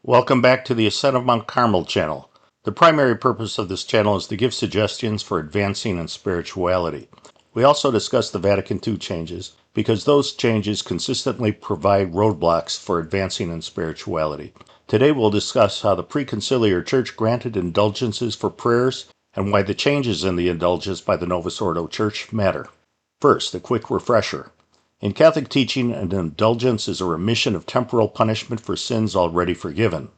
Welcome back to the Ascent of Mount Carmel channel. The primary purpose of this channel is to give suggestions for advancing in spirituality. We also discuss the Vatican II changes because those changes consistently provide roadblocks for advancing in spirituality. Today we'll discuss how the Preconciliar Church granted indulgences for prayers and why the changes in the indulgence by the Novus Ordo Church matter. First, a quick refresher. In Catholic teaching, an indulgence is a remission of temporal punishment for sins already forgiven.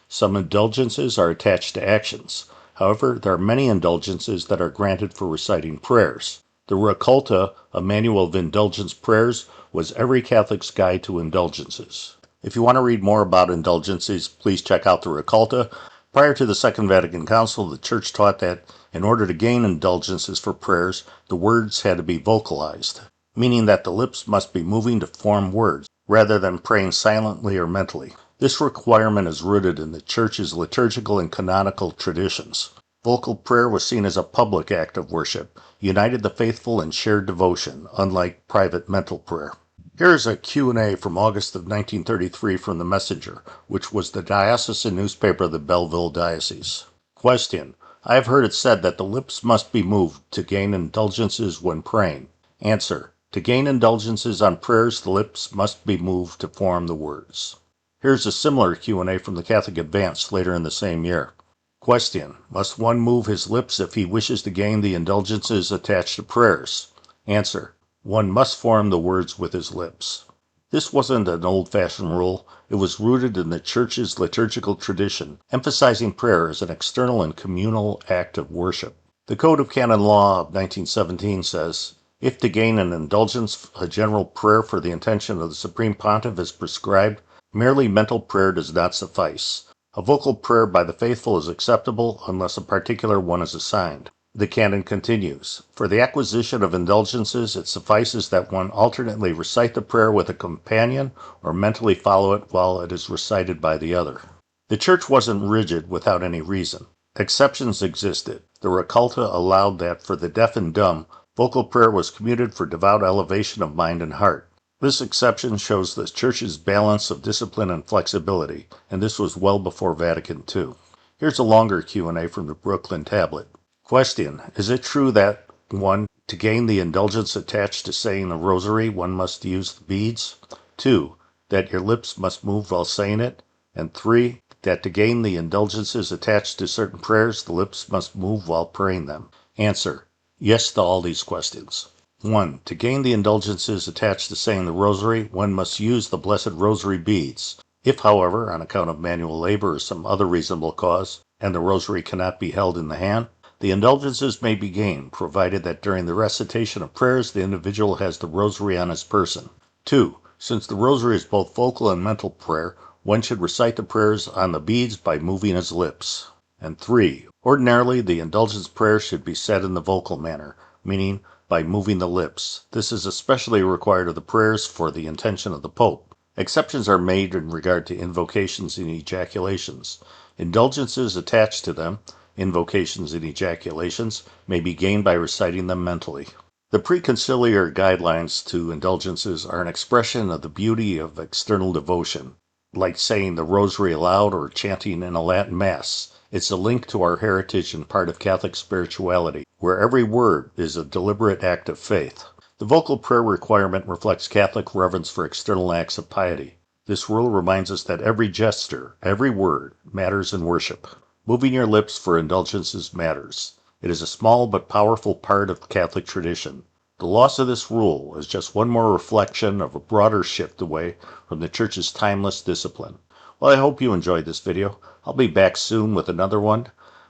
Some indulgences are attached to actions. However, there are many indulgences that are granted for reciting prayers. The Raccolta, a manual of indulgence prayers, was every Catholic's guide to indulgences. If you want to read more about indulgences, please check out the Raccolta. Prior to the Second Vatican Council, the Church taught that in order to gain indulgences for prayers, the words had to be vocalized, meaning that the lips must be moving to form words, rather than praying silently or mentally. This requirement is rooted in the Church's liturgical and canonical traditions. Vocal prayer was seen as a public act of worship, united the faithful in shared devotion, unlike private mental prayer. Here is a Q&A from August of 1933 from The Messenger, which was the diocesan newspaper of the Belleville Diocese. Question: I have heard it said that the lips must be moved to gain indulgences when praying. Answer: to gain indulgences on prayers, the lips must be moved to form the words. Here's a similar Q&A from the Catholic Advance later in the same year. Question: must one move his lips if he wishes to gain the indulgences attached to prayers? Answer: one must form the words with his lips. This wasn't an old-fashioned rule. It was rooted in the Church's liturgical tradition, emphasizing prayer as an external and communal act of worship. The Code of Canon Law of 1917 says, if to gain an indulgence, a general prayer for the intention of the Supreme Pontiff is prescribed, merely mental prayer does not suffice. A vocal prayer by the faithful is acceptable unless a particular one is assigned. The canon continues, for the acquisition of indulgences, it suffices that one alternately recite the prayer with a companion or mentally follow it while it is recited by the other. The Church wasn't rigid without any reason. Exceptions existed. The Raccolta allowed that for the deaf and dumb, vocal prayer was commuted for devout elevation of mind and heart. This exception shows the Church's balance of discipline and flexibility, and this was well before Vatican II. Here's a longer Q&A from the Brooklyn Tablet. Question: is it true that 1. To gain the indulgence attached to saying the rosary, one must use the beads? 2. That your lips must move while saying it? And 3. That to gain the indulgences attached to certain prayers, the lips must move while praying them? Answer: yes to all these questions. 1. To gain the indulgences attached to saying the rosary, one must use the Blessed Rosary beads. If, however, on account of manual labor or some other reasonable cause, and the rosary cannot be held in the hand, the indulgences may be gained, provided that during the recitation of prayers the individual has the rosary on his person. 2. Since the rosary is both vocal and mental prayer, one should recite the prayers on the beads by moving his lips. And 3. Ordinarily, the indulgence prayer should be said in the vocal manner, meaning by moving the lips. This is especially required of the prayers for the intention of the Pope. Exceptions are made in regard to invocations and ejaculations. Indulgences attached to them, invocations and ejaculations, may be gained by reciting them mentally. The preconciliar guidelines to indulgences are an expression of the beauty of external devotion, like saying the rosary aloud or chanting in a Latin Mass. It's a link to our heritage and part of Catholic spirituality, where every word is a deliberate act of faith. The vocal prayer requirement reflects Catholic reverence for external acts of piety. This rule reminds us that every gesture, every word, matters in worship. Moving your lips for indulgences matters. It is a small but powerful part of Catholic tradition. The loss of this rule is just one more reflection of a broader shift away from the Church's timeless discipline. Well, I hope you enjoyed this video. I'll be back soon with another one.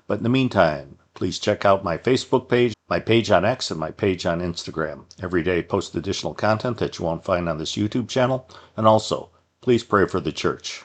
But in the meantime, please check out my Facebook page, my page on X, and my page on Instagram. Every day I post additional content that you won't find on this YouTube channel. And also, please pray for the Church.